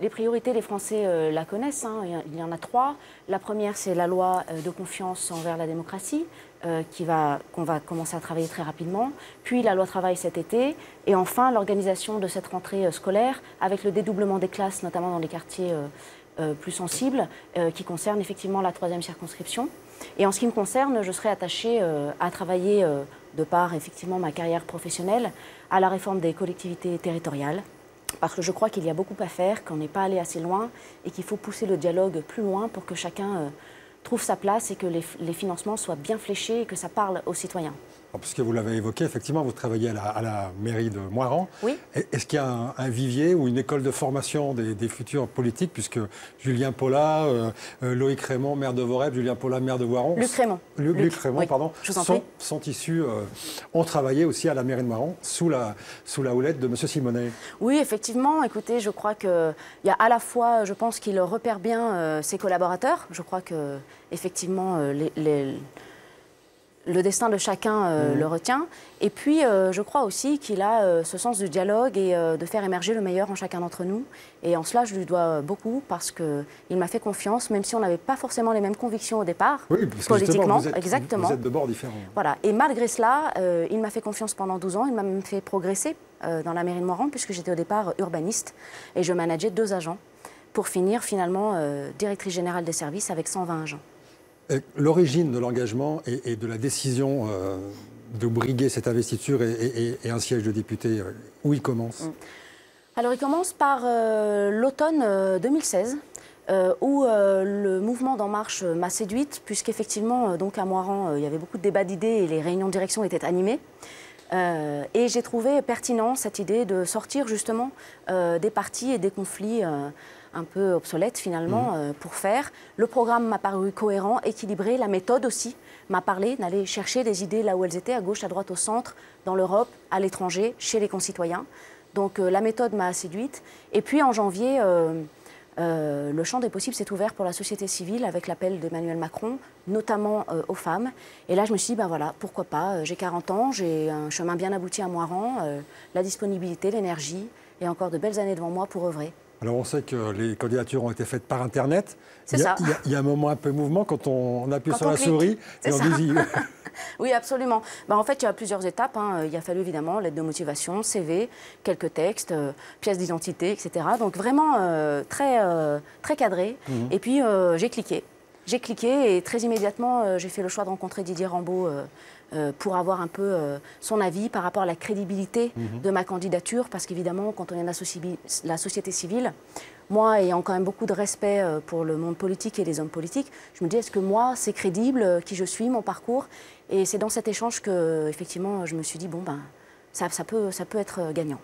Les priorités, les Français la connaissent, hein. Il y en a trois. La première, c'est la loi de confiance envers la démocratie, qu'on va commencer à travailler très rapidement. Puis la loi travail cet été. Et enfin, l'organisation de cette rentrée scolaire avec le dédoublement des classes, notamment dans les quartiers plus sensibles, qui concerne effectivement la 3e circonscription. Et en ce qui me concerne, je serai attachée à travailler, de par effectivement ma carrière professionnelle, à la réforme des collectivités territoriales. Parce que je crois qu'il y a beaucoup à faire, qu'on n'est pas allé assez loin et qu'il faut pousser le dialogue plus loin pour que chacun trouve sa place et que les financements soient bien fléchés et que ça parle aux citoyens. Puisque vous l'avez évoqué, effectivement, vous travaillez à la mairie de Moirans. Oui. Est-ce qu'il y a un vivier ou une école de formation des futurs politiques, puisque Julien Paulat, Loïc Raymond, maire de Vorep, Julien Paulat, maire de Voiron, Luc Raymond, oui, pardon, sont issus, ont travaillé aussi à la mairie de Moirans sous la houlette de M. Simonet. Oui, effectivement. Écoutez, je crois qu'il y a à la fois, je pense qu'il repère bien ses collaborateurs. Je crois que effectivement le destin de chacun le retient. Et puis, je crois aussi qu'il a ce sens du dialogue et de faire émerger le meilleur en chacun d'entre nous. Et en cela, je lui dois beaucoup parce qu'il m'a fait confiance, même si on n'avait pas forcément les mêmes convictions au départ, oui, parce que politiquement. Exactement. Vous êtes de bords différents. Voilà. Et malgré cela, il m'a fait confiance pendant 12 ans. Il m'a même fait progresser dans la mairie de Moirans, puisque j'étais au départ urbaniste et je manageais 2 agents pour finir finalement directrice générale des services avec 120 agents. L'origine de l'engagement et de la décision de briguer cette investiture et un siège de député, où il commence? Alors il commence par l'automne 2016, où le mouvement d'En Marche m'a séduite, puisqu'effectivement, donc à Moirans, il y avait beaucoup de débats d'idées et les réunions de direction étaient animées. Et j'ai trouvé pertinent cette idée de sortir justement des partis et des conflits un peu obsolètes finalement pour faire. Le programme m'a paru cohérent, équilibré, la méthode aussi m'a parlé d'aller chercher des idées là où elles étaient, à gauche, à droite, au centre, dans l'Europe, à l'étranger, chez les concitoyens. Donc la méthode m'a séduite. Et puis en janvier, le champ des possibles s'est ouvert pour la société civile avec l'appel d'Emmanuel Macron, notamment aux femmes. Et là, je me suis dit, ben voilà, pourquoi pas, j'ai 40 ans, j'ai un chemin bien abouti à Moirans, la disponibilité, l'énergie et encore de belles années devant moi pour œuvrer. Alors on sait que les candidatures ont été faites par Internet. C'est ça. Il y a un moment un peu mouvement quand on appuie sur la souris et on dit... Oui, absolument. Ben, en fait, il y a plusieurs étapes. Il a fallu évidemment lettre de motivation, CV, quelques textes, pièces d'identité, etc. Donc vraiment très cadré. Et puis j'ai cliqué. J'ai cliqué et très immédiatement, j'ai fait le choix de rencontrer Didier Rambaud pour avoir un peu son avis par rapport à la crédibilité de ma candidature. Parce qu'évidemment, quand on est la société civile, moi, ayant quand même beaucoup de respect pour le monde politique et les hommes politiques, je me dis, est-ce que moi, c'est crédible, qui je suis, mon parcours? Et c'est dans cet échange que, effectivement, je me suis dit, bon, ben, ça peut être gagnant.